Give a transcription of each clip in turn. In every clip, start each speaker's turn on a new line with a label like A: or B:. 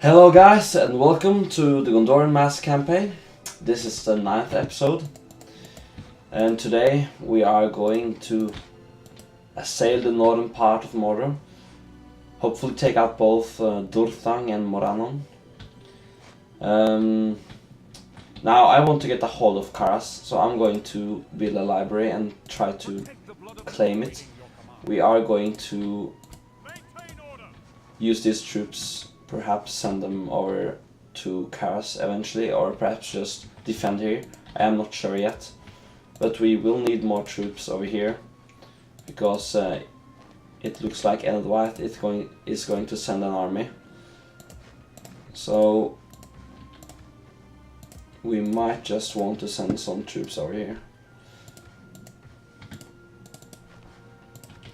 A: Hello guys and welcome to the Gondorian Mass campaign. This is the 9th episode and today we are going to assail the northern part of Mordor. Hopefully take out both Durthang and Morannon. Now I want to get a hold of Karas, so I'm going to build a library and try to claim it. We are going to use these troops, perhaps send them over to Karas eventually, or perhaps just defend here. I am not sure yet, but we will need more troops over here because it looks like White is going to send an army. So we might just want to send some troops over here.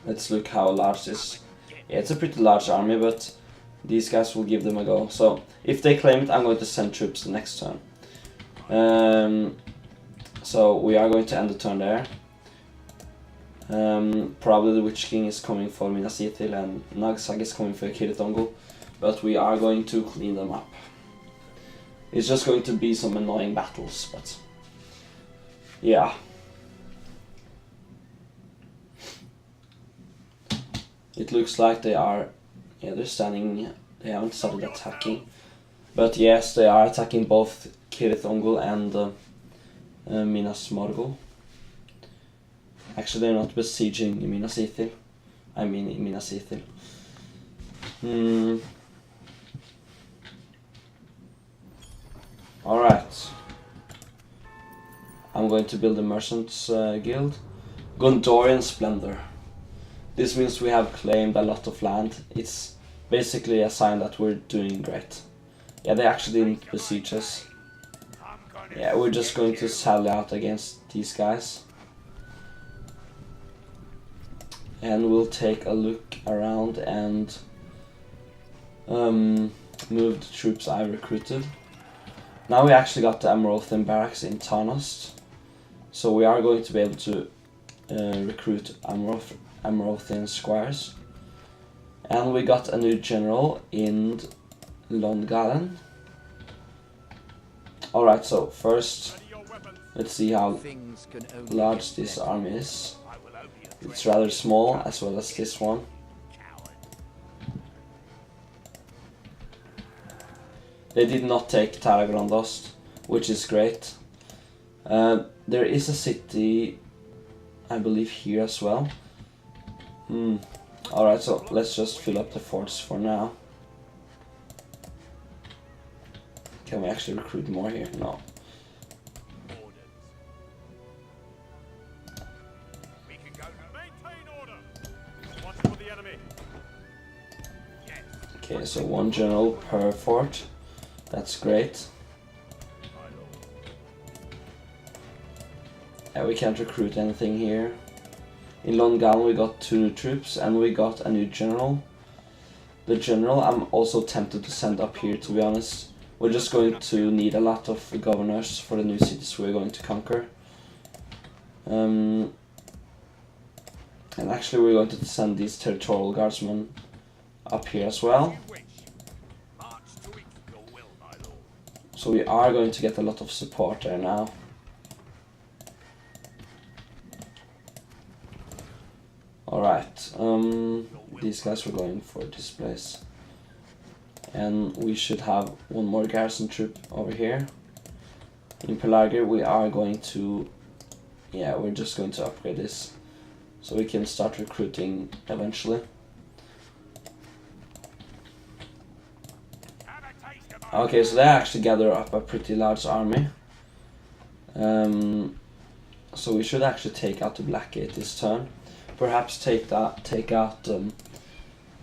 A: Let's look how large this. Yeah, it's a pretty large army, but these guys will give them a go. So if they claim it, I'm going to send troops the next turn. So we are going to end the turn there. Probably the Witch King is coming for Minas Ithil and Nagsag is coming for Cirith Ungol, but we are going to clean them up. It's just going to be some annoying battles, but yeah. It looks like they are, they're standing, they haven't started attacking. But yes, they are attacking both Cirith Ungol and Minas Morgul. Actually, they're not besieging Minas Ithil. I mean Minas Ithil. Alright. I'm going to build a Merchants Guild. Gondorian Splendor. This means we have claimed a lot of land. It's basically a sign that we're doing great. Yeah, they actually didn't besiege us. Yeah, we're just going to sally out against these guys. And we'll take a look around and move the troops I recruited. Now we actually got the Amarothian barracks in Tarnost. So we are going to be able to recruit Amarothian squires. And we got a new general in Longalen. Alright, so first let's see how large this army is. It's rather small, as well as this one. They did not take Taragrandost, which is great. There is a city, I believe, here as well. Alright, so let's just fill up the forts for now. Can we actually recruit more here? No. Okay, so one general per fort. That's great. Yeah, we can't recruit anything here. In Longalen we got 2 new troops and we got a new general. The general I'm also tempted to send up here, to be honest. We're just going to need a lot of governors for the new cities we're going to conquer. And actually we're going to send these territorial guardsmen up here as well. So we are going to get a lot of support there now. Alright, these guys were going for this place. And we should have one more garrison troop over here. In Pelargir we are going to, we're just going to upgrade this so we can start recruiting eventually. Okay, so they actually gather up a pretty large army. So we should actually take out the Blackgate this turn. Perhaps take out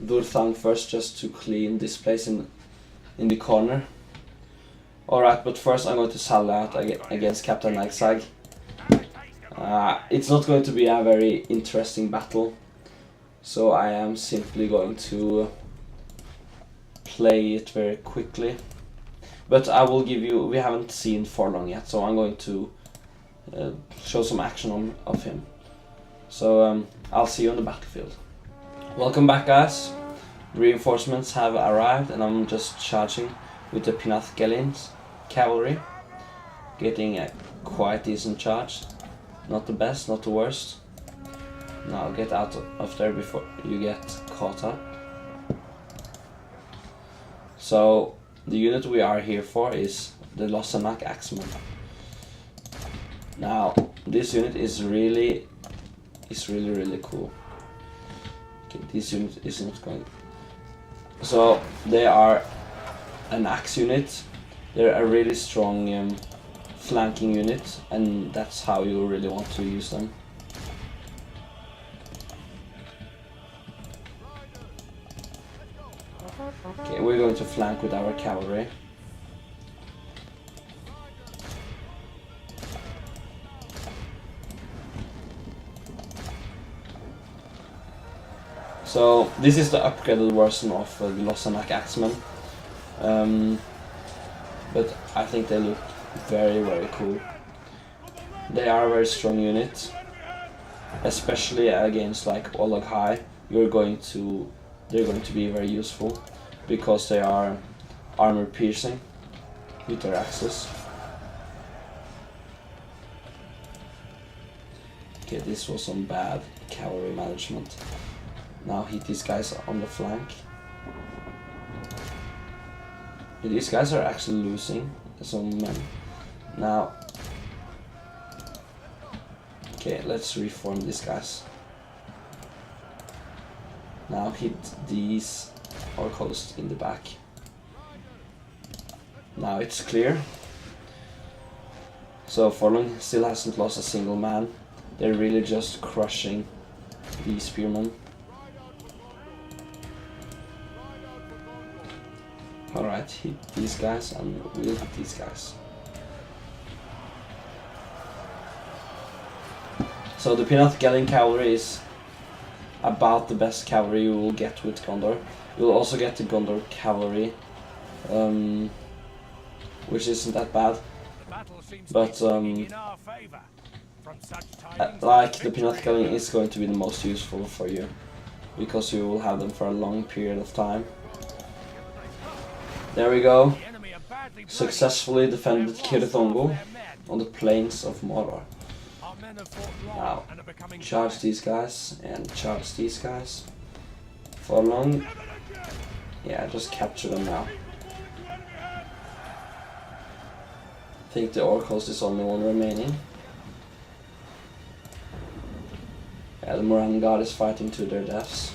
A: Durthang first, just to clean this place in the corner. Alright, but first I'm going to sally out against Captain Nagsag. It's not going to be a very interesting battle, so I am simply going to play it very quickly. But I will give you, we haven't seen Forlong yet, so I'm going to show some action of him. So I'll see you on the battlefield. Welcome back, guys. Reinforcements have arrived, and I'm just charging with the Pinath cavalry, getting a quite decent charge. Not the best, not the worst. Now get out of there before you get caught up. So the unit we are here for is the Losanak Axeman. Now this unit is really cool. Okay, this unit is not going. So they are an axe unit. They're a really strong flanking unit, and that's how you really want to use them. Okay, we're going to flank with our cavalry. So this is the upgraded version of the Losanak Axeman, but I think they look very cool. They are a very strong unit, especially against like Olag High. They're going to be very useful because they are armor piercing with their axes. Okay, this was some bad cavalry management. Now hit these guys on the flank. These guys are actually losing some men. Now, okay, let's reform these guys. Now hit these orc hosts in the back. Now it's clear. So Forlong still hasn't lost a single man. They're really just crushing these spearmen. Alright, hit these guys and we'll hit these guys. So the Pinath cavalry is about the best cavalry you will get with Gondor. You'll also get the Gondor cavalry, which isn't that bad. But like the Pinath is going to be the most useful for you, because you will have them for a long period of time. There we go. Successfully defended Kirithongo on the plains of Mordor. Now, charge these guys and charge these guys. For long, yeah, just capture them now. I think the Orc host is only one remaining. Yeah, the Moran Guard is fighting to their deaths.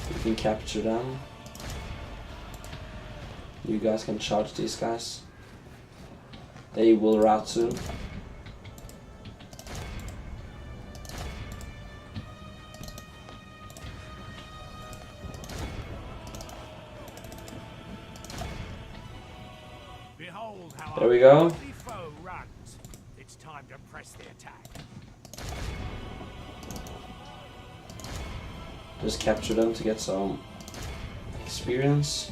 A: You can capture them. You guys can charge these guys. They will rout soon. There we go.
B: It's time to press the attack.
A: Just capture them to get some experience.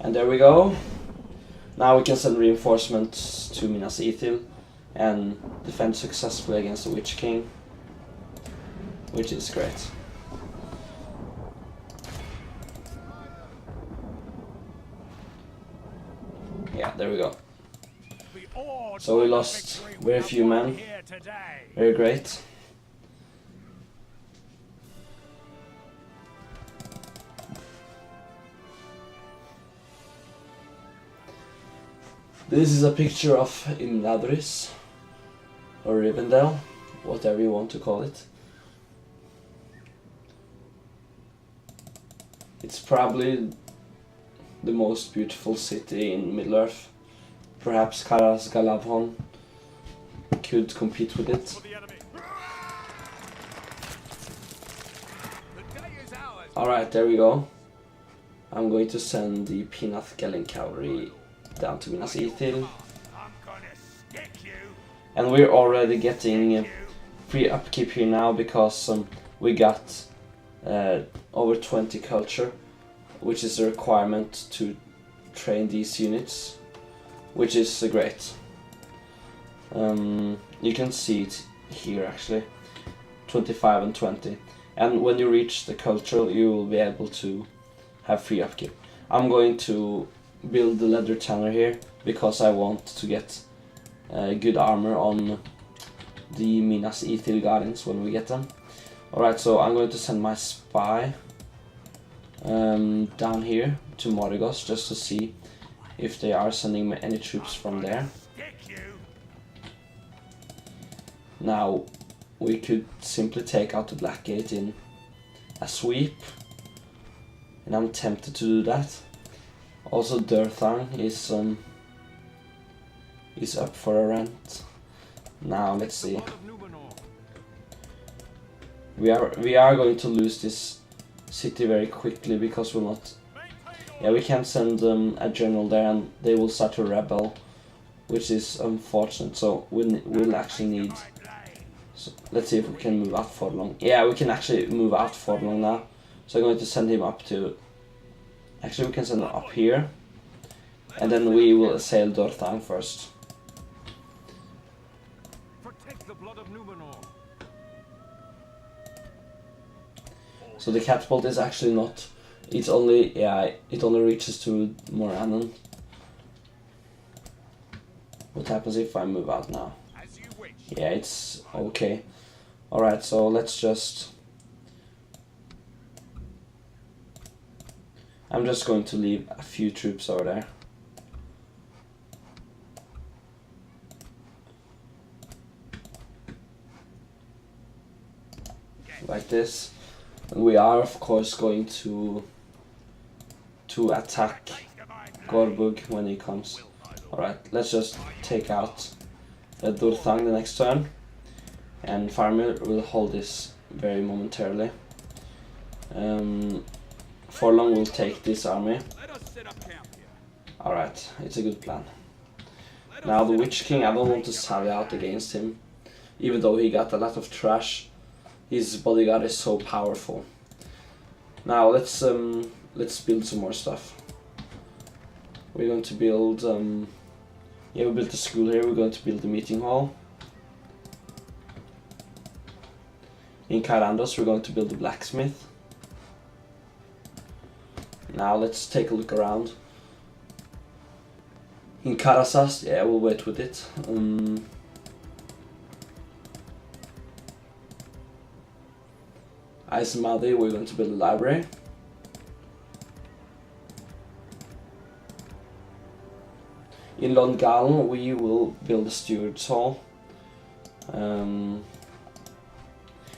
A: And there we go. Now we can send reinforcements to Minas Ithil and defend successfully against the Witch King, which is great. Yeah, there we go. So we lost very few men. Very great. This is a picture of Imladris, or Rivendell, whatever you want to call it. It's probably the most beautiful city in Middle-earth. Perhaps Karas Galavon could compete with it. Alright, there we go. I'm going to send the Pinath cavalry down to Minas Ithil And we're already getting free upkeep here now because we got over 20 culture, which is a requirement to train these units, which is great. You can see it here actually, 25 and 20. And when you reach the cultural, you will be able to have free upkeep. I'm going to build the leather tanner here because I want to get good armor on the Minas Ithil Guardians when we get them. Alright, so I'm going to send my spy down here to Morigos just to see if they are sending me any troops from there. Now we could simply take out the Black Gate in a sweep, and I'm tempted to do that. Also Durthang is up for a rent. Now let's see. We are going to lose this city very quickly because we'll not. Yeah, we can't send a general there, and they will start to rebel, which is unfortunate. So we'll actually need. So let's see if we can move out Forlong. Yeah, we can actually move out Forlong now. So I'm going to send him up to. Actually, we can send him up here, and then we will assail Durthang first. So the catapult is actually not. It's only it only reaches to Morannon. What happens if I move out now? Yeah, it's okay. Alright, so let's just. I'm just going to leave a few troops over there. Like this. And we are of course going to attack Gorbug when he comes. Alright, let's just take out Durthang the next turn, and Farmir will hold this very momentarily. Forlong will take this army. Alright, it's a good plan. Now the Witch King, I don't want to sally out against him, even though he got a lot of trash. His bodyguard is so powerful. Now let's build some more stuff. We're going to build yeah, we built a school here. We're going to build a meeting hall. In Carandos we're going to build a blacksmith. Now let's take a look around. In Karasas, yeah, we'll wait with it. Ismadi, we're going to build a library. In Longalen, we will build a steward's hall.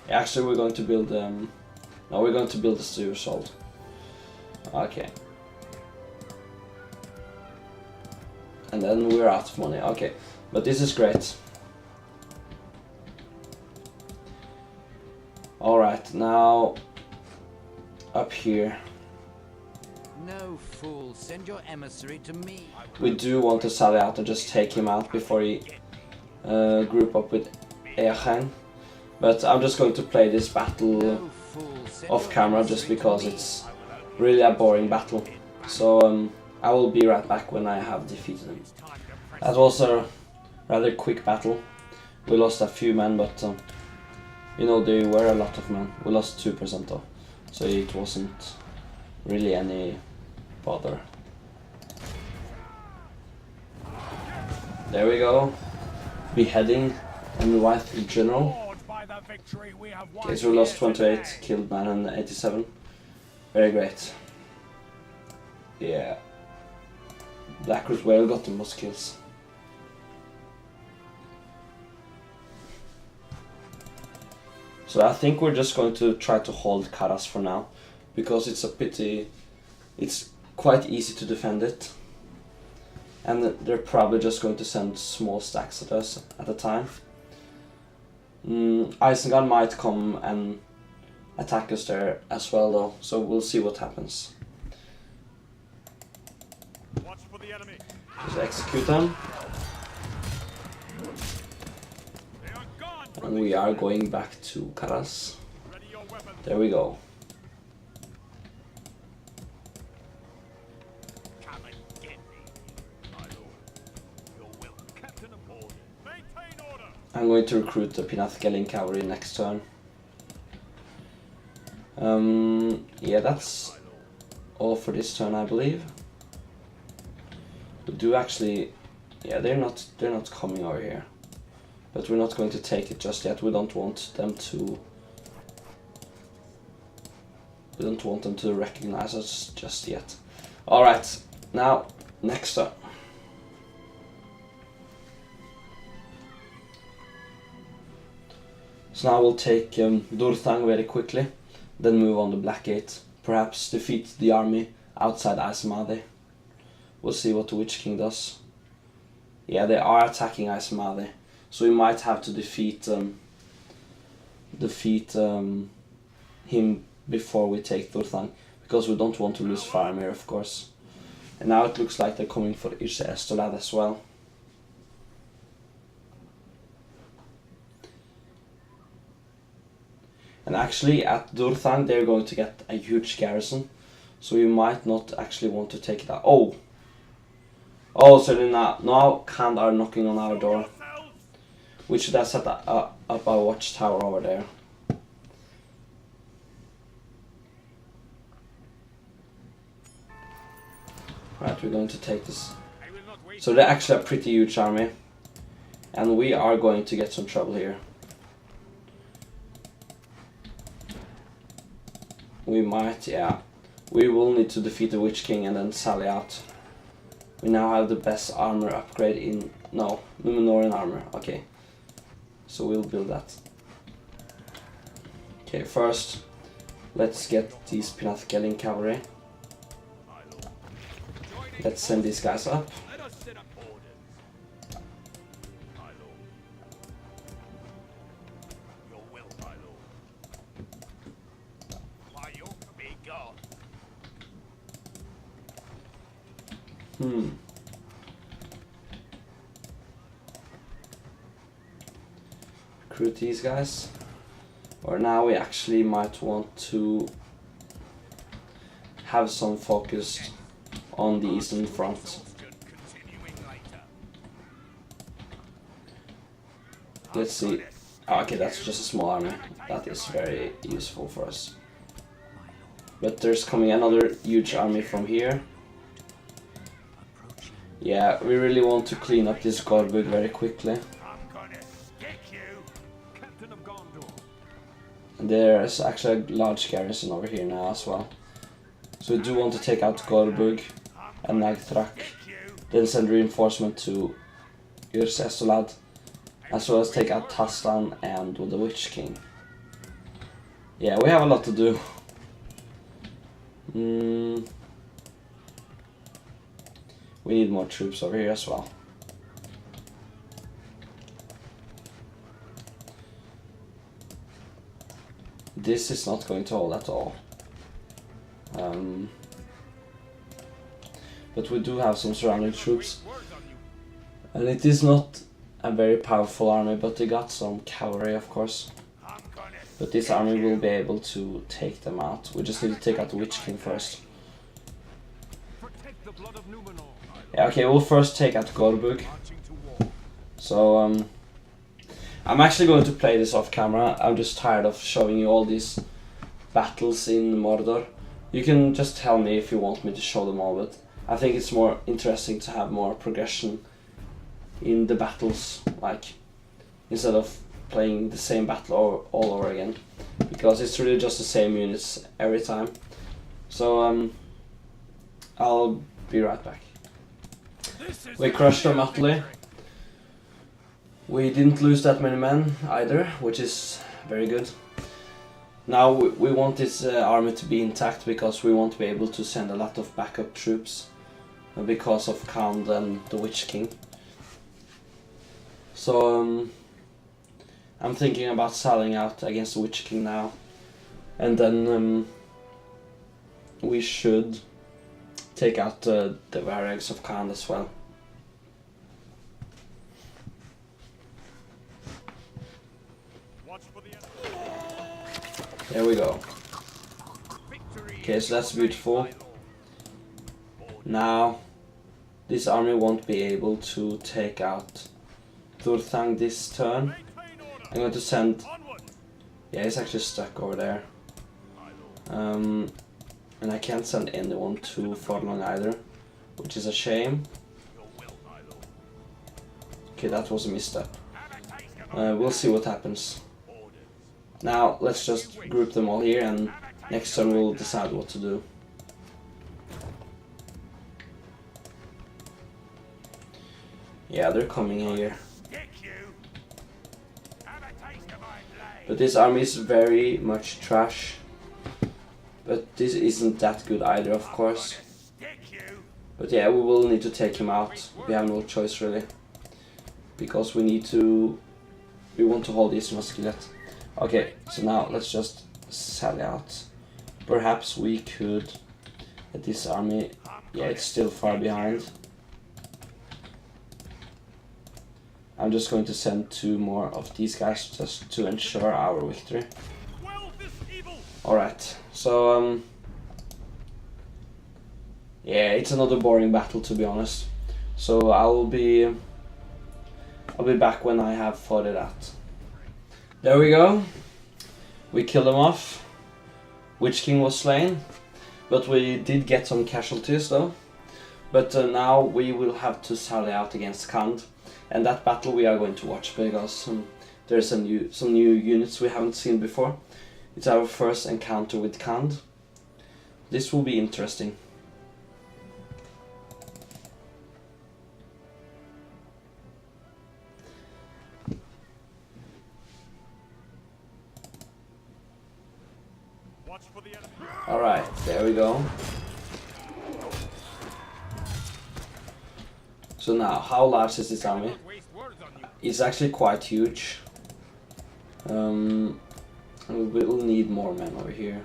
A: Actually, we're going to build. No, we're going to build a steward's hall. Okay. And then we're out of money. Okay, but this is great. Alright, now up here.
C: No fool, send your emissary to me.
A: We do want to sally out and just take him out before he group up with Eachan. But I'm just going to play this battle off camera just because it's really a boring battle. So I will be right back when I have defeated him. That was a rather quick battle. We lost a few men, but you know, there were a lot of men. We lost 2% though, so it wasn't really any bother. There we go. Beheading and wife in general. Okay, so we lost 28, killed 987. Very great. Yeah. Blackroot Whale got the most kills. So I think we're just going to try to hold Karas for now, because it's a pity. It's quite easy to defend it, and they're probably just going to send small stacks at us at a time. Isengard might come and attack us there as well though, so we'll see what happens. Just execute them. And we are going back to Naras.
B: Ready your weapon.
A: There we go.
B: Come and get me. My lord. Your will. Captain of order. Maintain order.
A: I'm going to recruit the Pinatkelin cavalry next turn. Yeah, that's all for this turn, I believe. We do actually, yeah, they're not coming over here, but we're not going to take it just yet. We don't want them to recognize us just yet. All right, now next turn. So now we'll take Durthang very quickly, then move on to Blackgate. Perhaps defeat the army outside Isamadi. We'll see what the Witch King does. Yeah, they are attacking Isamadi, so we might have to defeat him before we take Durthang, because we don't want to lose Faramir, of course. And now it looks like they're coming for Irse Estolad as well. And actually at Durthang they're going to get a huge garrison, so we might not actually want to take it out. Oh, so they now Khand are knocking on our door. We should have set up our watchtower over there. Right, we're going to take this. So they're actually a pretty huge army, and we are going to get some trouble here. We might, yeah. We will need to defeat the Witch King and then sally out. We now have the best armor upgrade in... No, Numenorian armor. Okay. So we'll build that. Okay, first, let's get these Pinatkelin cavalry. Let's send these guys up. Recruit these guys. Or now we actually might want to have some focus on the eastern front. Let's see. Oh, okay, that's just a small army. That is very useful for us. But there's coming another huge army from here. Yeah, we really want to clean up this Gorbug very quickly. And there's actually a large garrison over here now as well. So we do want to take out Gorbug and Nagthrak, then send reinforcement to Irse Estolad, as well as take out Taslan and the Witch King. Yeah, we have a lot to do. We need more troops over here as well. This is not going to hold at all. But we do have some surrounding troops. And it is not a very powerful army, but they got some cavalry, of course. But this army will be able to take them out. We just need to take out the Witch King first. Yeah, okay, we'll first take out Gorbug. So, I'm actually going to play this off camera. I'm just tired of showing you all these battles in Mordor. You can just tell me if you want me to show them all, but I think it's more interesting to have more progression in the battles, like, instead of playing the same battle all over again, because it's really just the same units every time. So, I'll be right back. We crushed them utterly. We didn't lose that many men either, which is very good. Now we want this army to be intact, because we want to be able to send a lot of backup troops because of Khand and the Witch King. So I'm thinking about sallying out against the Witch King now, and then we should take out the Vargs of Khand as well.
B: Watch for the enemy.
A: There we go.
B: Victory
A: Okay,
B: is
A: so that's
B: your
A: beautiful.
B: name, my lord.
A: Now, this army won't be able to take out Turthang this turn.
B: Maintain order.
A: I'm going to send...
B: Onward,
A: Yeah, he's actually stuck over there.
B: my lord.
A: And I can't send anyone to Forlong either, which is a shame.
B: Your will, my lord.
A: Okay, that was a misstep.
B: Have a taste of my
A: We'll see what happens.
B: orders.
A: Now, let's just group them all here, and next turn we'll decide what to do. Yeah, they're coming here.
B: Stick you. Have a taste of my blade.
A: But this army is very much trash. But this isn't that good either, of course.
B: Stick you.
A: But yeah, we will need to take him out. We have no choice really. Because we need to... We want to hold this muskelet. Okay, so now let's just sally out. Perhaps we could... At this army... Yeah, it's still far behind. I'm just going to send 2 more of these guys just to ensure our victory.
B: Quell this evil.
A: Alright, so yeah, it's another boring battle to be honest. So I'll be back when I have fought it out. There we go. We killed him off. Witch King was slain, but we did get some casualties though. But now we will have to sally out against Khand, and that battle we are going to watch because there's some new units we haven't seen before. It's our first encounter with Khand. This will be interesting.
B: Watch for the enemy.
A: Alright, there we go. So now, how large is this army?
B: Waste words on you.
A: It's actually quite huge. We will need more men over here.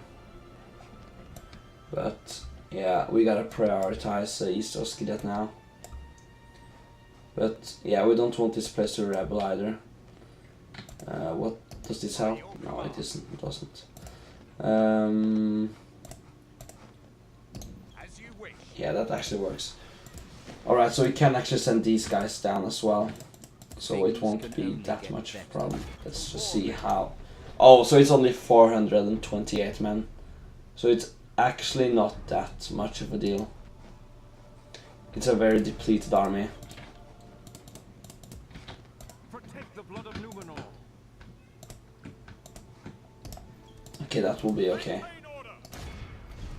A: But yeah, we gotta prioritize East Oskidet now. But yeah, we don't want this place to rebel either. What does this help? No, it isn't. It doesn't.
B: As you wish.
A: Yeah, that actually works. Alright, so we can actually send these guys down as well. So it won't be that much of a problem. Let's just see how... Oh, so it's only 428 men. So it's actually not that much of a deal. It's a very depleted army.
B: Protect the blood of Numenor.
A: Okay, that will be okay.
B: Maintain order.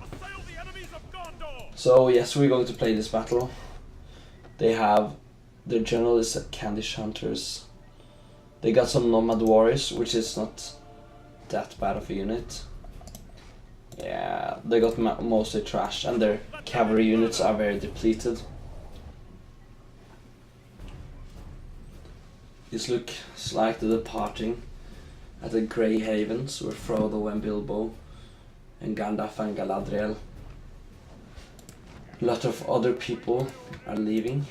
B: Assail the enemies of Gondor.
A: So yes, we're going to play this battle. They have... Their general is Candish Hunters. They got some Nomad Warriors, which is not that bad of a unit. Yeah, they got mostly trash, and their cavalry units are very depleted. This looks like the departing at the Grey Havens, where Frodo and Bilbo and Gandalf and Galadriel. A lot of other people are leaving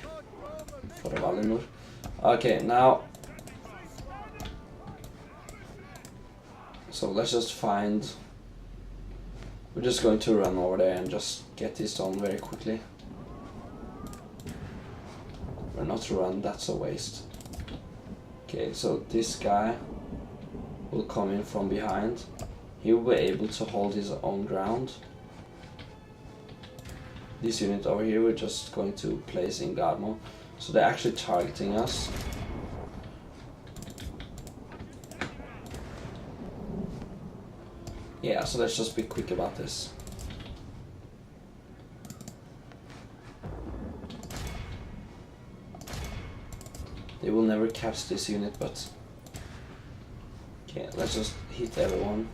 A: for Valinor. Okay, now... So let's just find... We're just going to run over there and just get this done very quickly. Or not run, that's a waste. Okay, so this guy will come in from behind. He will be able to hold his own ground. This unit over here we're just going to place in Garmo. So they're actually targeting us. Yeah, so let's just be quick about this. They will never catch this unit, but... Okay, let's just hit everyone.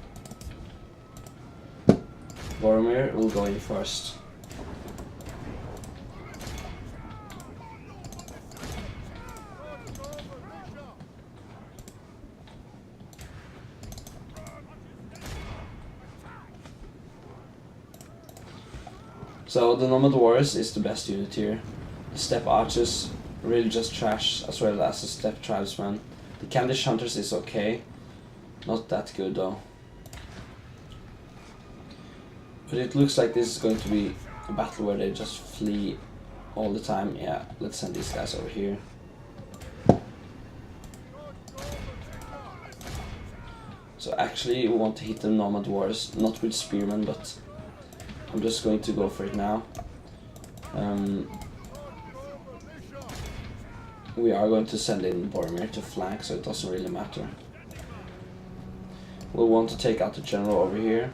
A: Boromir will go in first. So the Nomad Warriors is the best unit here. The Steppe Archers really just trash, as well as the Steppe Tribesmen. The Candish Hunters is okay. Not that good though. But it looks like this is going to be a battle where they just flee all the time. Yeah, let's send these guys over here. So actually we want to hit the Nomad Wars, not with Spearmen, but I'm just going to go for it now. We are going to send in Boromir to flank, so it doesn't really matter. We'll want to take out the general over here.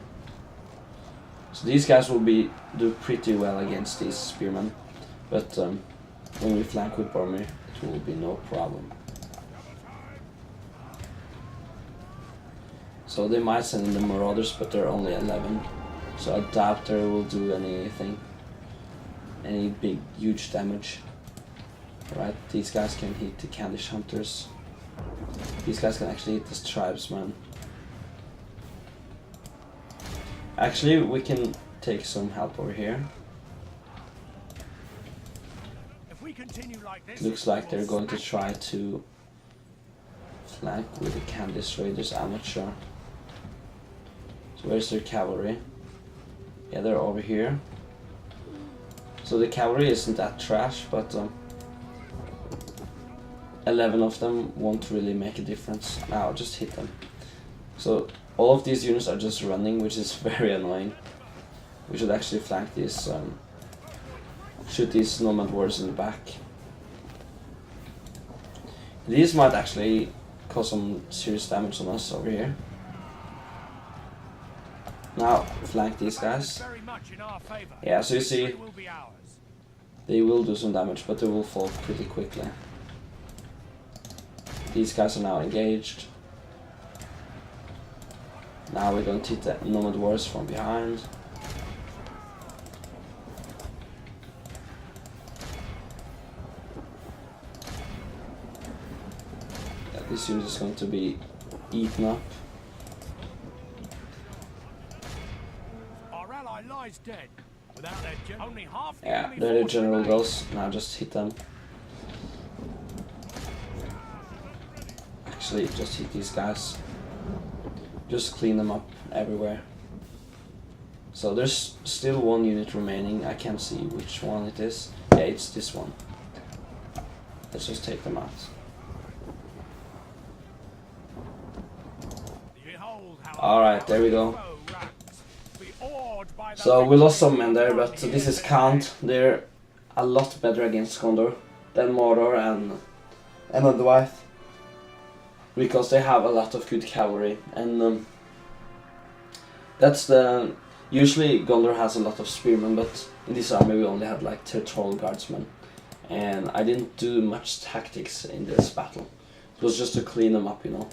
A: So these guys will do pretty well against these spearmen, but when we flank with Boromir, it will be no problem. So they might send in the Marauders, but they're only 11, so I doubt they will do anything, any big, huge damage. Right, these guys can hit the Candish Hunters. These guys can actually hit the Tribesmen. Actually, we can take some help over here.
B: If we continue like this,
A: Looks like they're going to try to flank with the Candice Raiders, I'm not sure. So where's their cavalry? Yeah, they're over here. So the cavalry isn't that trash, but 11 of them won't really make a difference. Now, just hit them. So all of these units are just running, which is very annoying. We should actually flank these, shoot these Nomad Warriors in the back. These might actually cause some serious damage on us over here. Now, flank these guys.
B: very much in our favor.
A: Yeah, so you see,
B: Victory will be ours.
A: they will do some damage, but they will fall pretty quickly. These guys are now engaged. Now we're going to hit the Nomad Warriors from behind. Yeah, this unit is going to be eaten up.
B: Our ally lies dead. Without their general, only half the
A: Yeah,
B: enemy
A: there the
B: force
A: general
B: remains.
A: goes. Now just hit them. Actually, just hit these guys. Just clean them up everywhere. So there's still one unit remaining. I can't see which one it is. Yeah, it's this one. Let's just take them out.
B: Behold how
A: Alright, there we go.
B: foe runs. Be awed by the
A: So we lost some
B: victory
A: men there, but this is Kant. They're a lot better against Gondor than Mordor and Dwight, because they have a lot of good cavalry, and that's the usually Gondor has a lot of spearmen, but in this army we only had like territorial guardsmen, and I didn't do much tactics in this battle. It was just to clean them up, you know.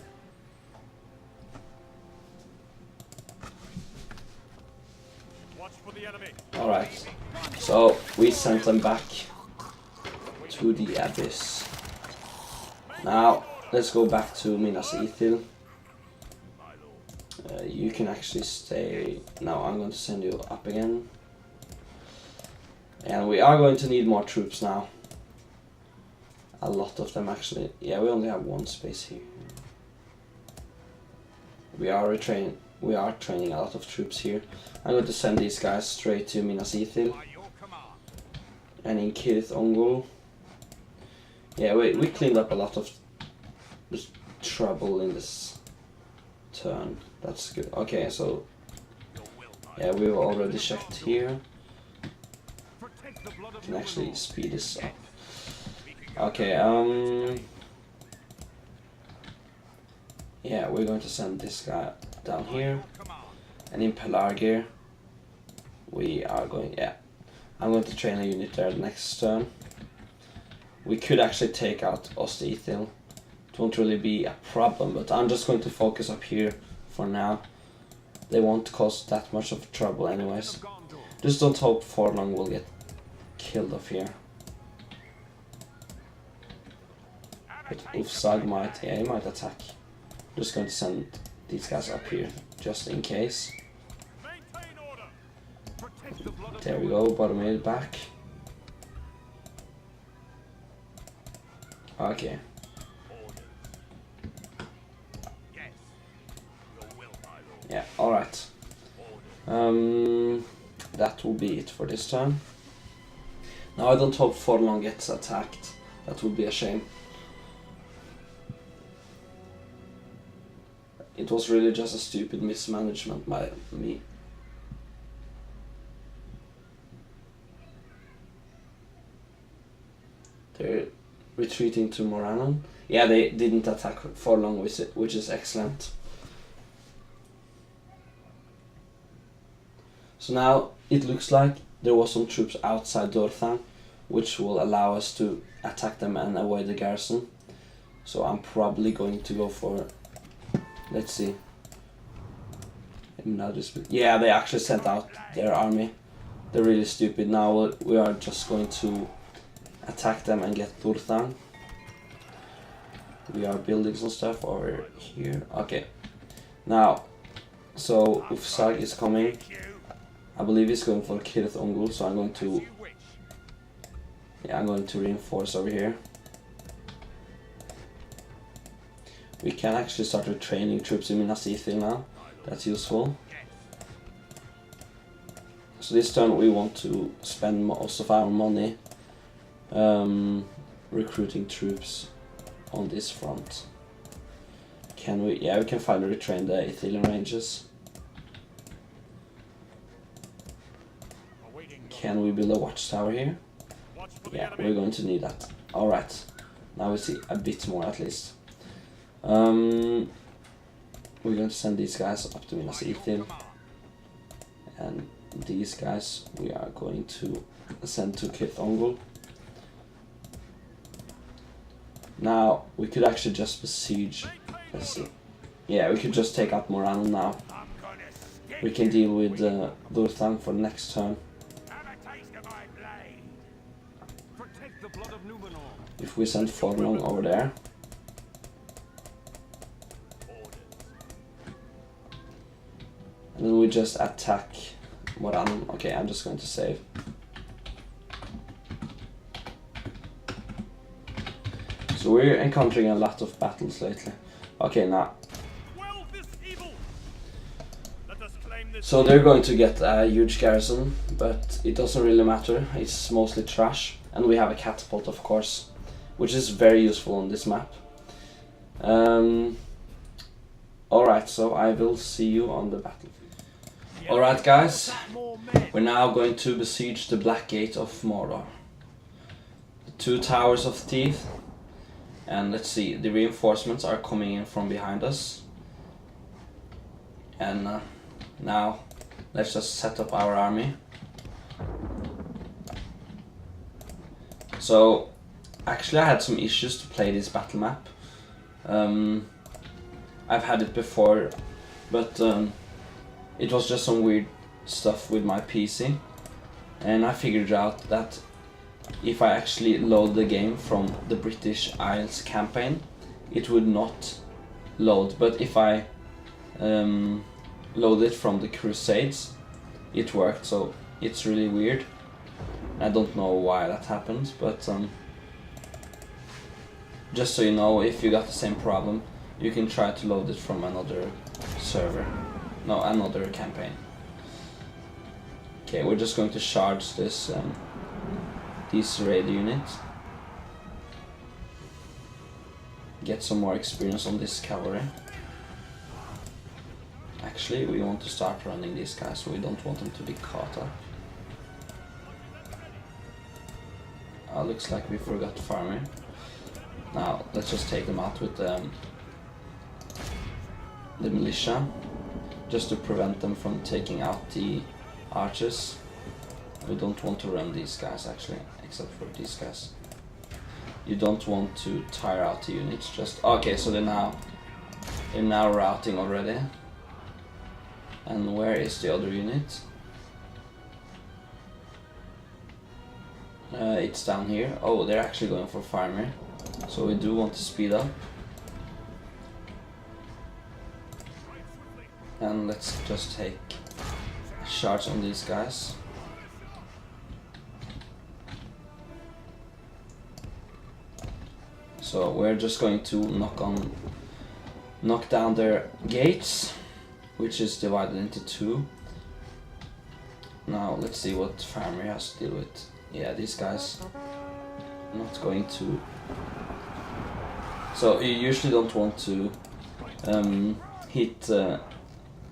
B: Watch for the enemy.
A: Alright, so we sent them back to the abyss. Now, let's go back to Minas Ithil. You can actually stay. Now I'm going to send you up again. And we are going to need more troops now. A lot of them actually. Yeah, we only have one space here. We are training a lot of troops here. I'm going to send these guys straight to Minas Ithil.
B: By your command.
A: And in Kirith Ungol. Yeah, we cleaned up a lot of trouble in this turn. That's good. Okay, so
B: Your will,
A: yeah, we've already checked here.
B: protect the blood of
A: Can
B: your
A: actually
B: lord.
A: speed this up.
B: We can go
A: Okay, yeah, we're going to send this guy down here.
B: command.
A: And in Pelargir, we are going, yeah, I'm going to train a unit there next turn. We could actually take out Ost-Ithil. It won't really be a problem, but I'm just going to focus up here for now. They won't cause that much of trouble anyways.
B: Gondor.
A: Just don't hope Forlong will get killed off here. But Ufsag might, yeah, he might attack. Just going to send these guys up here, just in case.
B: Maintain order. Protect the blood of
A: There
B: your
A: we go, Boromir back. Okay,
B: Orders. Yes.
A: Yeah, alright. That will be it for this turn. Now I don't hope Forlong gets attacked. That would be a shame. It was really just a stupid mismanagement by me. They're retreating to Morannon. Yeah, they didn't attack Forlong, which is excellent. So now it looks like there was some troops outside Dorthan, which will allow us to attack them and avoid the garrison. So I'm probably going to go for, let's see. Yeah, they actually sent out their army. They're really stupid. Now we are just going to attack them and get Dorthan. We are building some stuff over here. Okay. Now, so Ufsag is coming. I believe he's going for Kirith Ungol, so I'm going to, yeah, I'm going to reinforce over here. We can actually start retraining troops in Minas Ithil now. That's useful. So this turn we want to spend most of our money recruiting troops on this front. Can we? Yeah, we can finally retrain the Ithilian ranges. Can we build a watchtower here? Yeah, we're going to need that. Alright, now we see a bit more at least. We're going to send these guys up to Minas Ithil. And these guys we are going to send to Kirith Ungol. Now we could actually just besiege. Let's see. Yeah, we could just take out Morannon now. We can deal with Dorthan for the next turn. If we send Forlong over there. And then we just attack Morannon. Okay, I'm just going to save. So we're encountering a lot of battles lately. Okay, now. So they're going to get a huge garrison, but it doesn't really matter. It's mostly trash. And we have a catapult, of course, which is very useful on this map. Alright, so I will see you on the battlefield. Alright guys, we're now going to besiege the Black Gate of Mordor. The 2 Towers of Teeth. And let's see, the reinforcements are coming in from behind us. And now, let's just set up our army. So, actually I had some issues to play this battle map. I've had it before, but it was just some weird stuff with my PC. And I figured out that if I actually load the game from the British Isles campaign, it would not load. But if I load it from the Crusades, it worked. So it's really weird. I don't know why that happened, but just so you know, if you got the same problem, you can try to load it from another server. No, another campaign. Okay, we're just going to charge this these raid units. Get some more experience on this cavalry. Actually, we want to start running these guys, so we don't want them to be caught up. Looks like we forgot farming. Now, let's just take them out with the militia, just to prevent them from taking out the archers. We don't want to run these guys actually, except for these guys. You don't want to tire out the units, just... Okay, so they're now routing already. And where is the other unit? It's down here. Oh, they're actually going for farmer. So we do want to speed up. And let's just take a charge on these guys. So we're just going to knock down their gates. which is divided into 2. Now let's see what farmer has to deal with. Yeah, these guys not going to. So you usually don't want to hit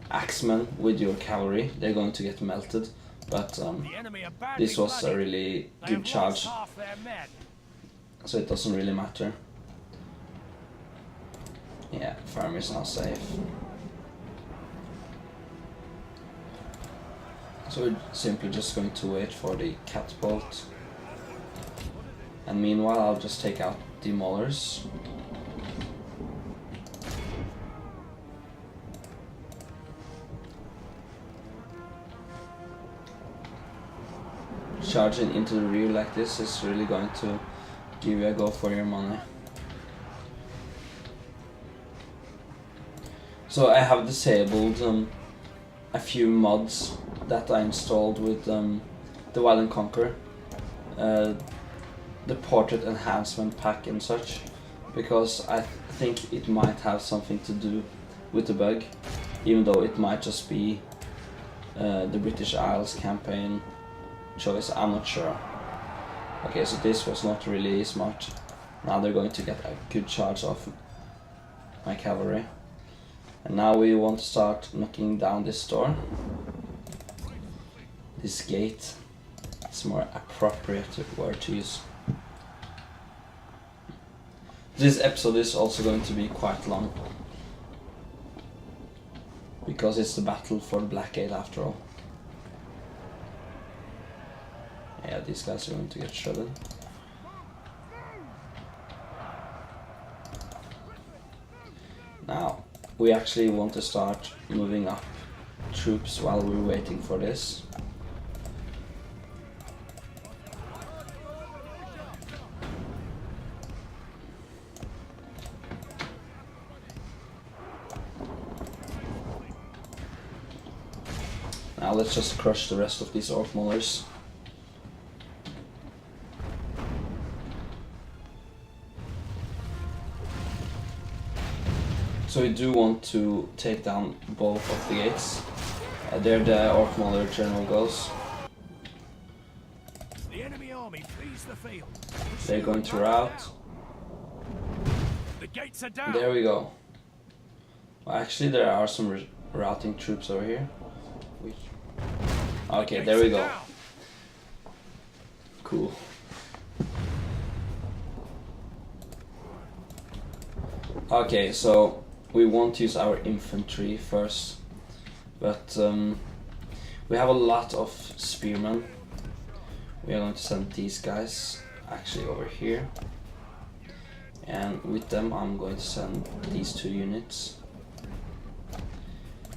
A: axemen with your cavalry. They're going to get melted. But
B: The enemy are badly
A: this was a
B: bloodied.
A: really
B: They
A: good
B: have
A: charge,
B: lost half their men.
A: so it doesn't really matter. Yeah, farm is now safe. So we're simply just going to wait for the catapult. And meanwhile I'll just take out the maulers. Charging into the rear like this is really going to give you a go for your money. So I have disabled a few mods that I installed with Divide and Conquer, the portrait enhancement pack and such, because I think it might have something to do with the bug, even though it might just be the British Isles campaign choice. I'm not sure. Okay, so this was not really smart. Now they're going to get a good charge off my cavalry. And now we want to start knocking down this door. This gate. It's more appropriate word to use. This episode is also going to be quite long, because it's the battle for the Black Gate after all. Yeah, these guys are going to get shredded. Now, we actually want to start moving up troops while we're waiting for this. Now let's just crush the rest of these orc maulers. So we do want to take down both of the gates. There the orc mauler general goes.
B: The enemy army flees the field.
A: They're going to rout.
B: The gates are down.
A: There we go. Well, actually there are some routing troops over here. Okay, there we go. Cool. Okay, so we want to use our infantry first, but we have a lot of spearmen. We are going to send these guys actually over here, and with them I'm going to send these 2 units.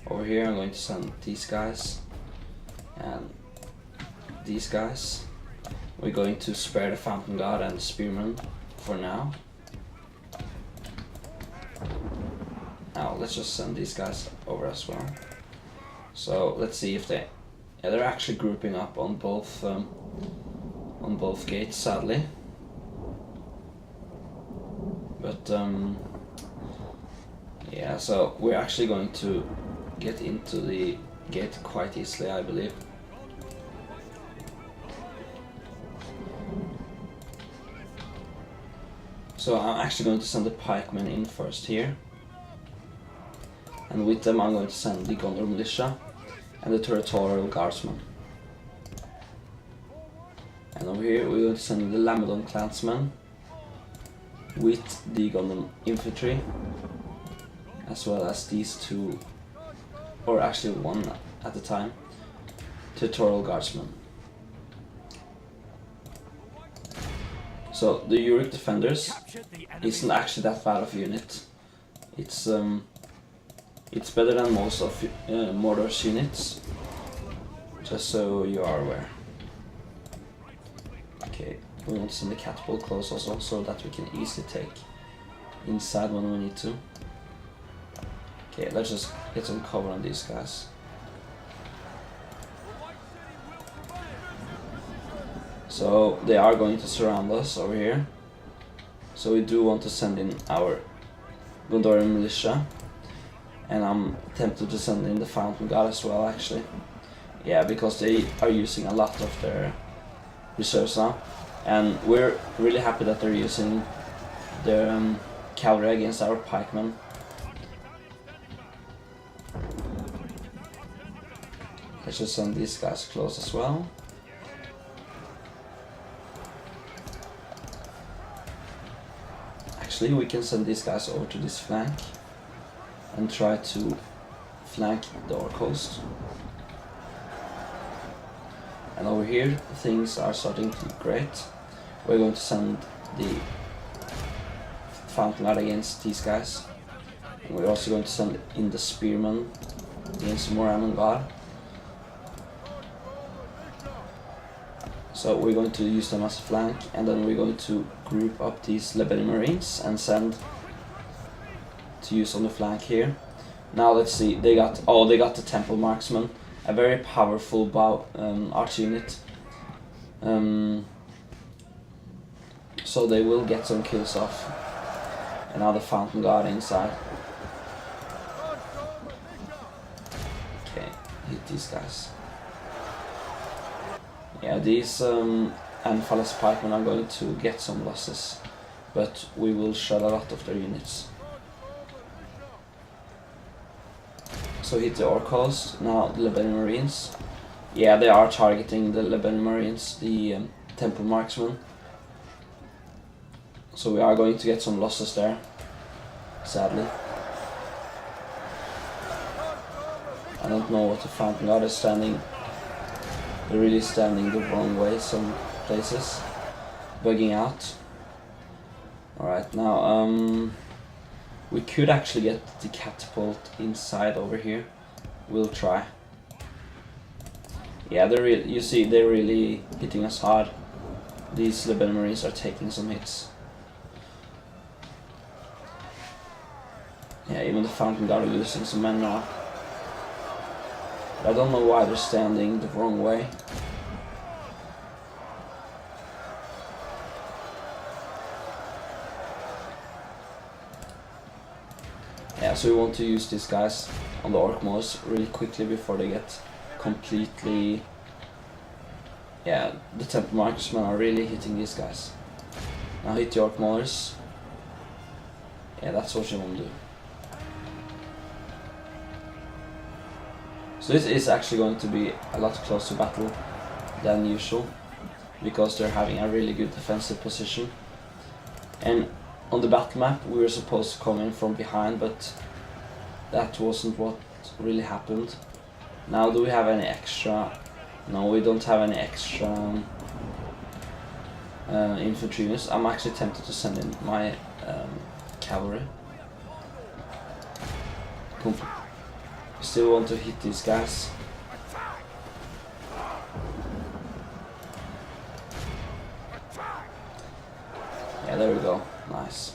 A: Over here I'm going to send these guys and these guys. We're going to spare the Fountain Guard and the spearmen for now. Now let's just send these guys over as well. So let's see if they, yeah, they're actually grouping up on both gates, sadly. But yeah, so we're actually going to get into the gate quite easily, I believe. So I'm actually going to send the pikemen in first here. And with them I'm going to send the Gondor militia and the territorial guardsmen. And over here we're going to send the Lamedon clansmen with the Gondor infantry, as well as these 2, or actually 1 at a time, territorial guardsmen. So the Uric defenders isn't actually that bad of a unit. It's better than most of Mordor's units, just so you are aware. Okay, we want to send the catapult close also, so that we can easily take inside when we need to. Okay, let's just get some cover on these guys. So they are going to surround us over here. So we do want to send in our Gondorian militia. And I'm tempted to send in the Fountain God as well, actually. Yeah, because they are using a lot of their reserves now. And we're really happy that they're using their cavalry against our pikemen. Let's just send these guys close as well. Actually, we can send these guys over to this flank and try to flank the Orc host. And over here, things are starting to look great. We're going to send the Fountain Guard against these guys. And we're also going to send in the Spearmen against Moran Guard. So we're going to use them as a flank, and then we're going to group up these Lebanon Marines and send to use on the flank here. Now let's see, they got the Temple Marksman, a very powerful arch unit. So they will get some kills off. And now the Fountain Guard inside. Okay, hit these guys. Yeah, these Anphalas pikemen are going to get some losses, but we will shred a lot of their units. So hit the Orc host, now the Lebanon Marines. Yeah, they are targeting the Lebanon Marines, the Temple Marksmen. So we are going to get some losses there, sadly. I don't know what the Fountain Guard is standing. They're really standing the wrong way some places, bugging out. Alright, now we could actually get the catapult inside over here. We'll try. Yeah, you see, they're really hitting us hard. These Lebanon Marines are taking some hits. Yeah, even the Fountain Guard are losing some men now. I don't know why they're standing the wrong way. Yeah, so we want to use these guys on the Orc Moors really quickly before they get completely... Yeah, the Temple Marksmen are really hitting these guys. Now hit the Orc Moors. Yeah, that's what you want to do. So this is actually going to be a lot closer battle than usual, because they're having a really good defensive position. And on the battle map we were supposed to come in from behind, but that wasn't what really happened. Now do we have any extra? No, we don't have any extra infantry units. I'm actually tempted to send in my cavalry. Still want to hit these guys. Yeah, there we go. Nice.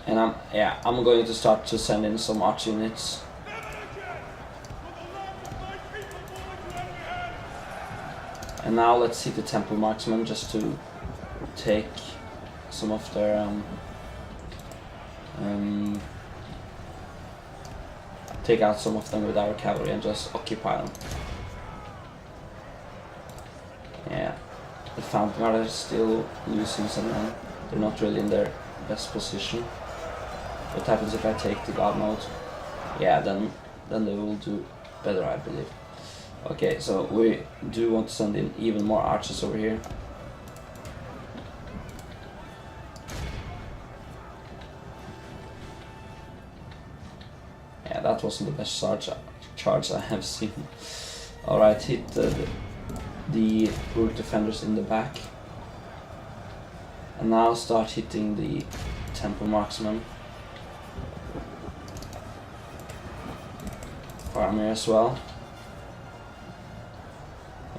A: And I'm going to start to send in some arch units. And now let's hit the Temple Marksmen just to take some of their take out some of them with our cavalry and just occupy them. Yeah, the Fountain Guard are still losing some men. They're not really in their best position. What happens if I take the God mode? Yeah, then they will do better, I believe. Okay, so we do want to send in even more archers over here. Yeah, that wasn't the best charge I have seen. Alright, hit the Uruk defenders in the back. And now start hitting the Temple Marksmen. Faramir as well.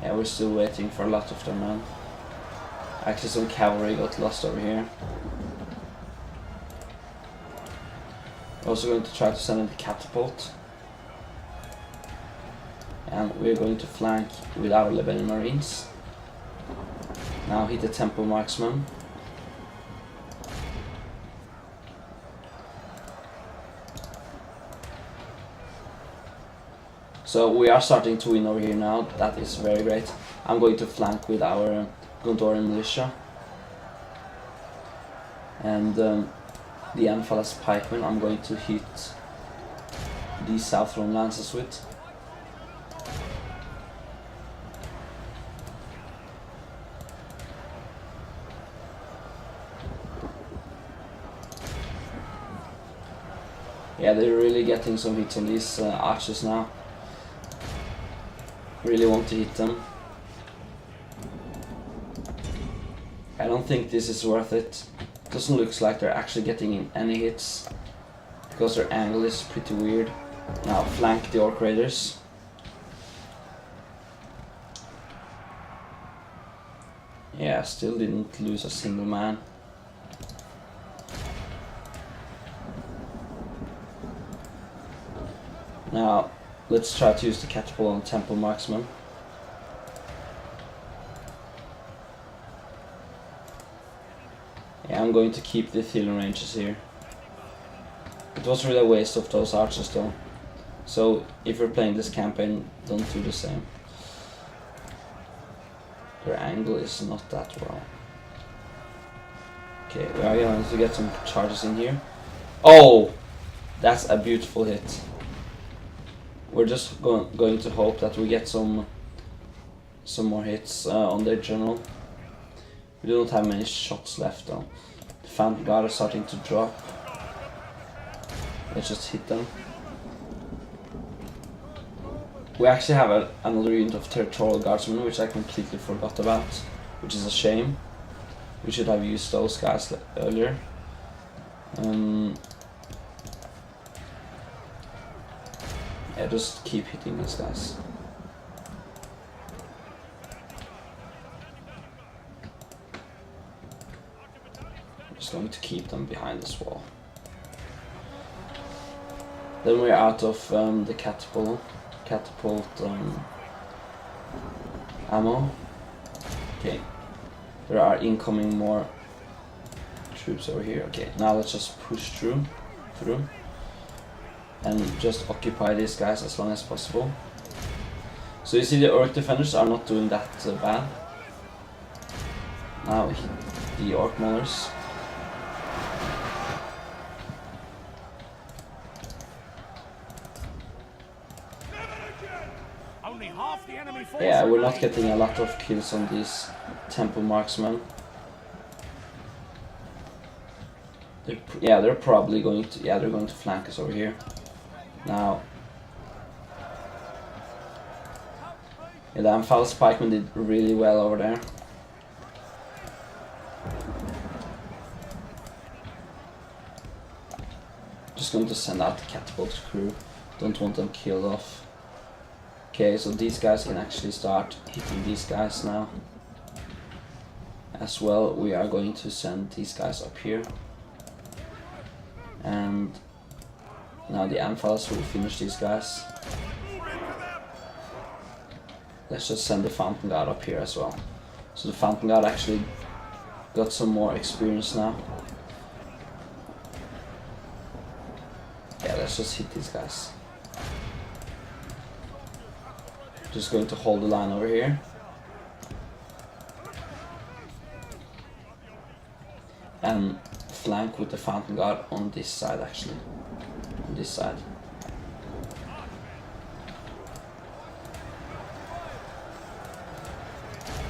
A: Yeah, we're still waiting for a lot of their men. Actually, some cavalry got lost over here. Also going to try to send in the catapult. And we're going to flank with our Lebanon Marines. Now hit the Temple Marksman. So we are starting to win over here now. That is very great. I'm going to flank with our Gondorian militia. And the Anfalas pikemen I'm going to hit these Southron lances with. Yeah, they're really getting some hits on these archers now. Really want to hit them. I don't think this is worth it. Doesn't look like they're actually getting in any hits because their angle is pretty weird. Now flank the Orc Raiders. Yeah, still didn't lose a single man. Now let's try to use the catapult on Temple Marksman. Yeah, I'm going to keep the Ethereal ranges here. It was really a waste of those archers though. So if you're playing this campaign, don't do the same. Their angle is not that well. Okay, we are going to get some charges in here. Oh! That's a beautiful hit. We're just going to hope that we get some more hits on their general. We do not have many shots left though. The Phantom Guard are starting to drop. Let's just hit them. We actually have another unit of Territorial Guardsmen, which I completely forgot about, which is a shame. We should have used those guys earlier. Yeah, just keep hitting these guys. I'm just going to keep them behind this wall. Then we're out of the catapult ammo. Okay, there are incoming more troops over here. Okay, now let's just push through and just occupy these guys as long as possible. So you see the Orc defenders are not doing that bad. Now we hit the Orc maulers. Yeah, we're not getting a lot of kills on these Temple Marksmen. They're probably going to, they're going to flank us over here. Now, yeah, the Anfalas pikemen did really well over there. Just going to send out the catapult crew. Don't want them killed off. Okay, so these guys can actually start hitting these guys now. As well, we are going to send these guys up here. And now the Anfalas will finish these guys. Let's just send the Phantom Guard up here as well. So the Phantom Guard actually got some more experience now. Yeah, let's just hit these guys. Just going to hold the line over here. And flank with the Phantom Guard on this side actually. On this side.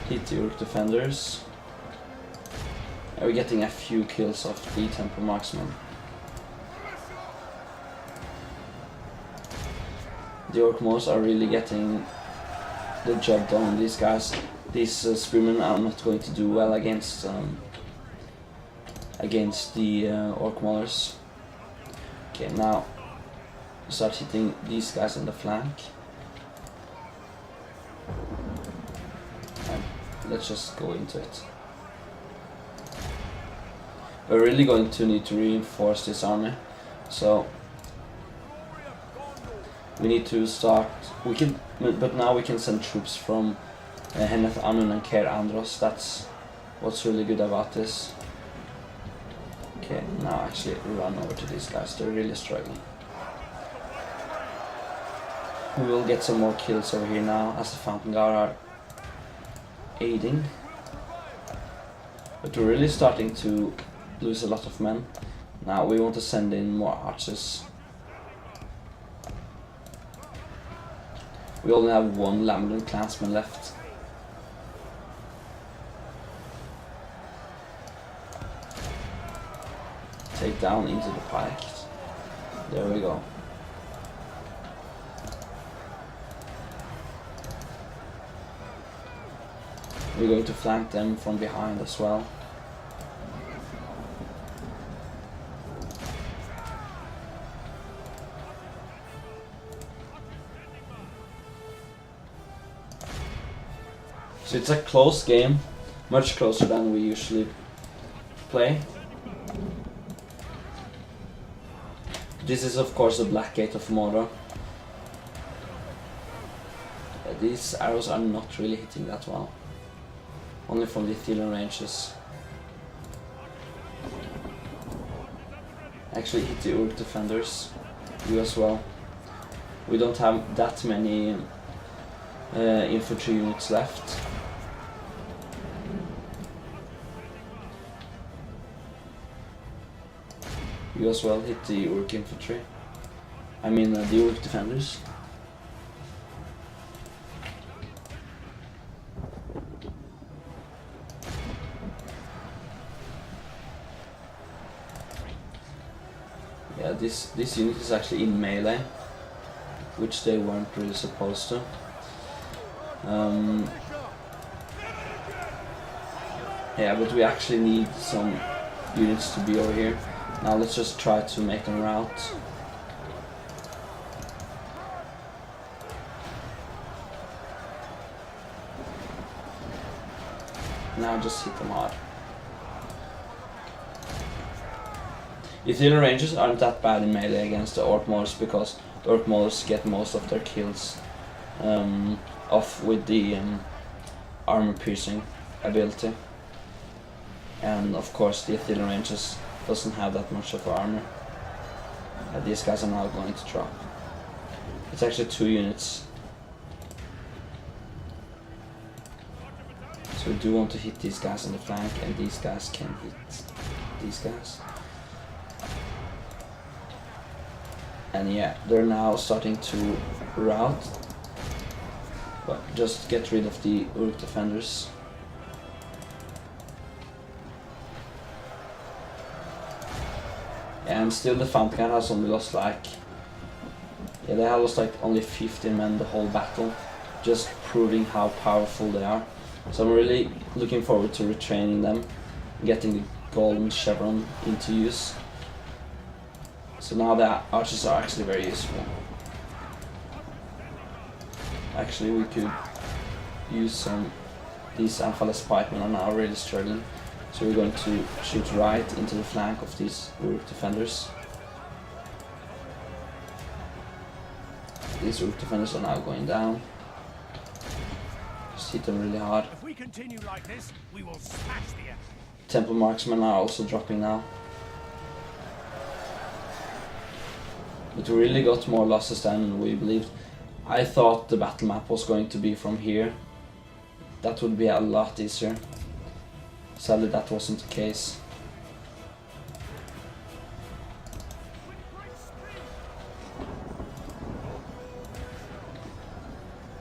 A: Hit the Uruk defenders. And we're getting a few kills off the Temple Marksman. The Orc Maulers are really getting the job done. These guys, these spearmen are not going to do well against the Orc Maulers. Okay, now start hitting these guys in the flank. And let's just go into it. We're really going to need to reinforce this army, so we need to start. But now we can send troops from Henneth Anun and Caer Andros. That's what's really good about this. Okay, now actually run over to these guys. They're really struggling. We will get some more kills over here now as the Fountain Guard are aiding. But we're really starting to lose a lot of men. Now we want to send in more archers. We only have one Lambton clansman left. Take down into the pike. There we go. We're going to flank them from behind as well. So it's a close game, much closer than we usually play. This is of course the Black Gate of Mordor. These arrows are not really hitting that well. Only from the Ithilien ranges. Actually hit the Uruk defenders. You as well. We don't have that many infantry units left. You as well hit the Uruk infantry. I mean the Uruk defenders. Yeah, this unit is actually in melee, which they weren't really supposed to. Yeah, but we actually need some units to be over here. Now let's just try to make them rout. Now just hit them hard. Ithilien Rangers aren't that bad in melee against the Orc Maulers because the Orc Maulers get most of their kills off with the armor piercing ability. And of course the Ithilien Rangers doesn't have that much of armor. These guys are now going to drop. It's actually 2 units. So we do want to hit these guys on the flank, and these guys can hit these guys. And yeah, they're now starting to rout. But just get rid of the Uruk defenders. And still the Fountain Guard has only lost like... Yeah, they have lost like only 15 men the whole battle. Just proving how powerful they are. So I'm really looking forward to retraining them. Getting the golden chevron into use. So now the archers are actually very useful. Actually we could use some... These Amphalas pikemen are now really struggling. So we're going to shoot right into the flank of these Uruk defenders. These Uruk defenders are now going down. Just hit them really hard.
B: If we continue like this, we will smash the enemy.
A: Temple marksmen are also dropping now. But we really got more losses than we believed. I thought the battle map was going to be from here. That would be a lot easier. Sadly that wasn't the case.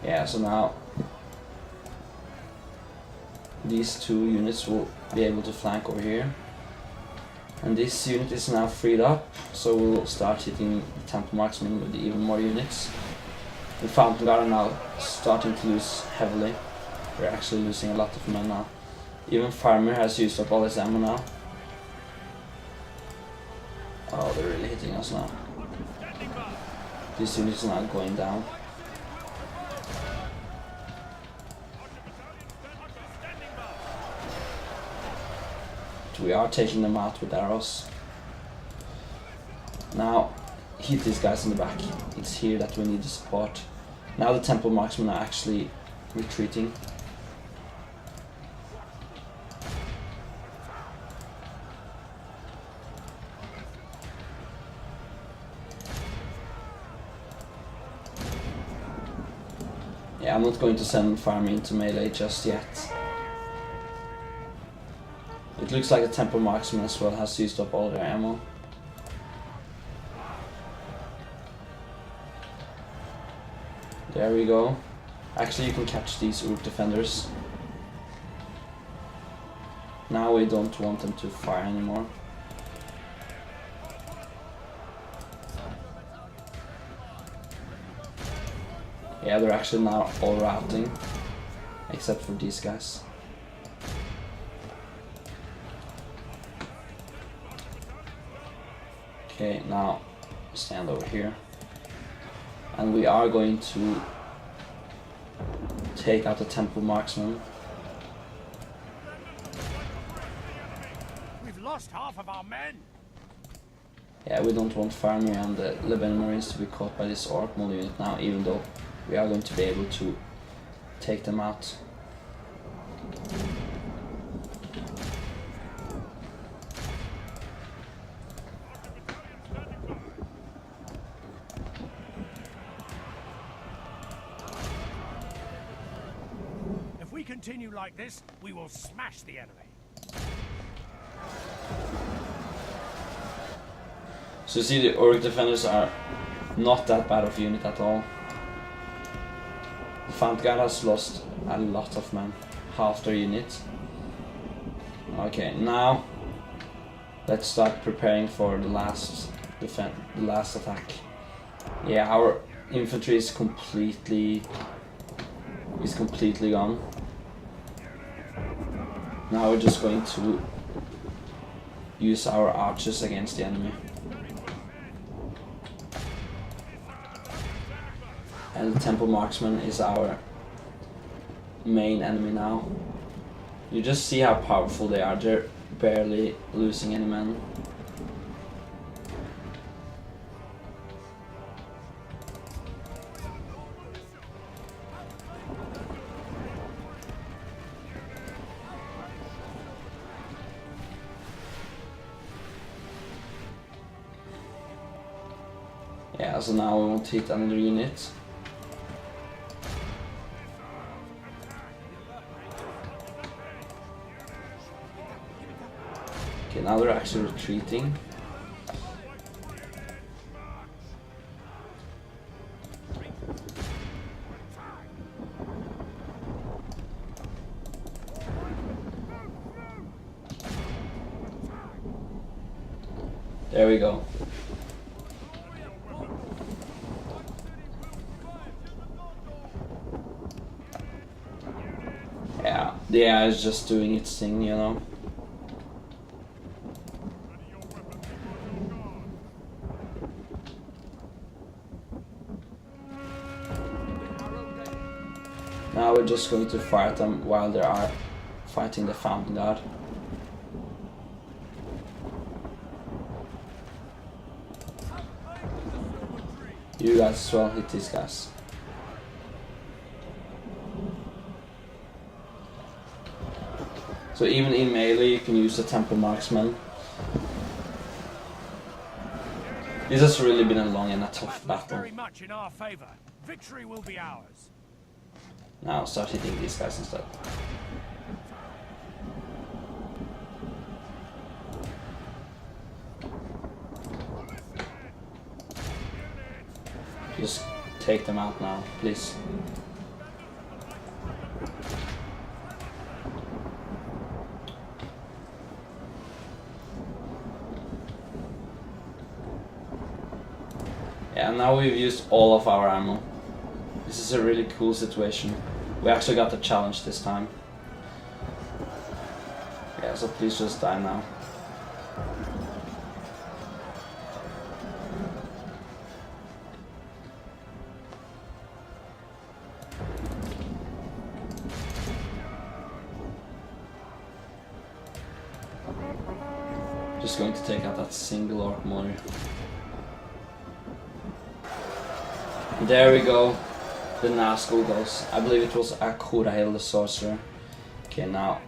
A: Yeah, so now these 2 units will be able to flank over here. And this unit is now freed up, so we'll start hitting the Temple Marksmen with even more units. The Fountain Guard are now starting to lose heavily. We're actually losing a lot of men now. Even Farmer has used up all his ammo now. Oh, they're really hitting us now. This unit is now going down. We are taking them out with arrows. Now, hit these guys in the back. It's here that we need the support. Now the Temple Marksmen are actually retreating. Yeah, I'm not going to send Farmy into melee just yet. It looks like a temple marksman as well has used up all their ammo. There we go. Actually, you can catch these Uruk defenders. Now we don't want them to fire anymore. Yeah, they're actually now all routing, except for these guys. Okay, now stand over here. And we are going to take out the temple marksman.
B: We've lost half of our men.
A: Yeah, we don't want Farmy and the Lebanon Marines to be caught by this Orc Mole unit now, even though we are going to be able to take them out.
B: If we continue like this, we will smash the enemy.
A: So you see, the Uruk defenders are not that bad of a unit at all. The Fantgar has lost a lot of men, half their unit. Okay, now let's start preparing for the last attack. Yeah, our infantry is completely gone. Now we're just going to use our archers against the enemy. And the temple marksman is our main enemy now. You just see how powerful they are. They're barely losing any men. Yeah, so now we won't hit another unit. Okay, now they're actually retreating. There we go. Yeah, the AI is just doing its thing, you know. Now we're just going to fight them while they are fighting the Fountain Guard. You guys as well, hit these guys. So even in melee you can use the Temple Marksman. This has really been a long and a tough battle.
B: Very much in our favor. Victory will be ours.
A: Now start hitting these guys instead. Just take them out now, please. Yeah, now we've used all of our ammo. This is a really cool situation. We actually got the challenge this time. Yeah, so please just die now. Just going to take out that single orc motor. There we go. The Nazgul goes. I believe it was Akurahil the sorcerer. Okay, now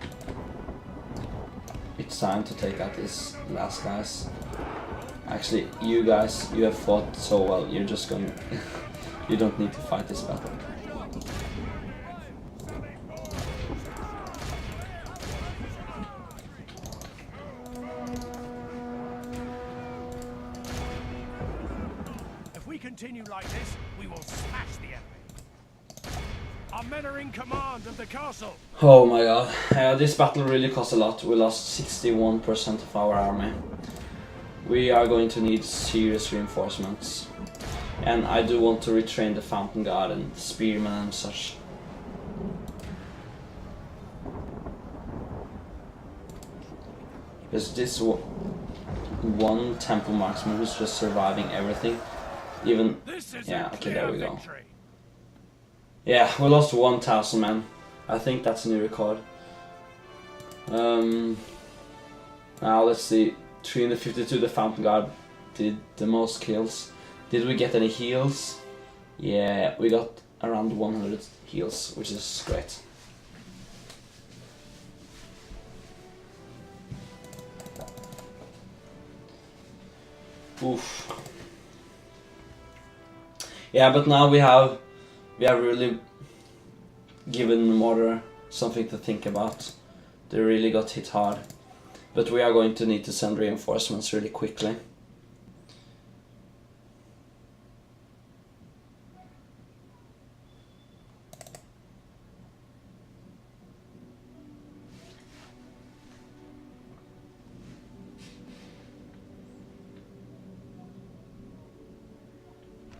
A: it's time to take out these last guys. Actually, you guys, you have fought so well. You're just going. You don't need to fight this battle.
B: continue like this, we will smash the enemy. Our men are in command of the castle.
A: Oh my god, this battle really cost a lot. We lost 61% of our army. We are going to need serious reinforcements. And I do want to retrain the Fountain Guard and Spearmen and such. Because this one Temple Marksman who's just surviving everything. Even, yeah, okay, there we go. Yeah, we lost 1,000 men. I think that's a new record. Now let's see. 352, the Fountain Guard did the most kills. Did we get any heals? Yeah, we got around 100 heals, which is great. Oof. Yeah, but now we have really given Mordor something to think about. They really got hit hard. But we are going to need to send reinforcements really quickly.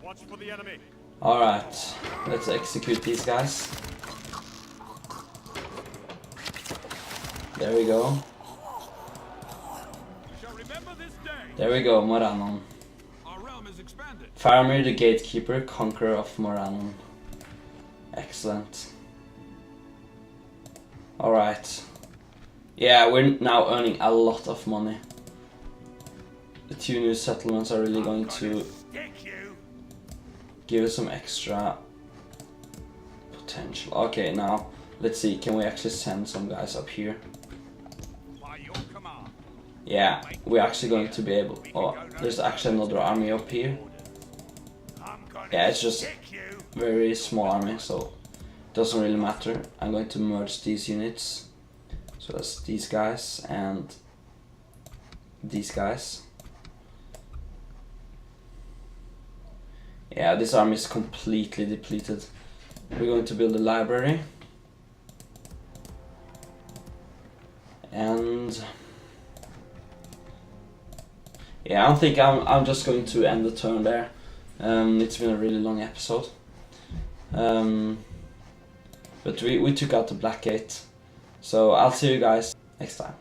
B: Watch for the enemy.
A: Alright, let's execute these guys. There we go. There we go, Morannon.
B: Our realm is expanded.
A: Faramir the Gatekeeper, Conqueror of Morannon. Excellent. Alright. Yeah, we're now earning a lot of money. The 2 new settlements are really going to give us some extra potential. Okay, now let's see, can we actually send some guys up here? Yeah, we're actually going to be able... Oh, there's actually another army up here. Yeah, it's just very small army, so it doesn't really matter. I'm going to merge these units. So that's these guys and these guys. Yeah, this army is completely depleted. We're going to build a library. And... yeah, I think I'm just going to end the turn there. It's been a really long episode. But we took out the Black Gate. So I'll see you guys next time.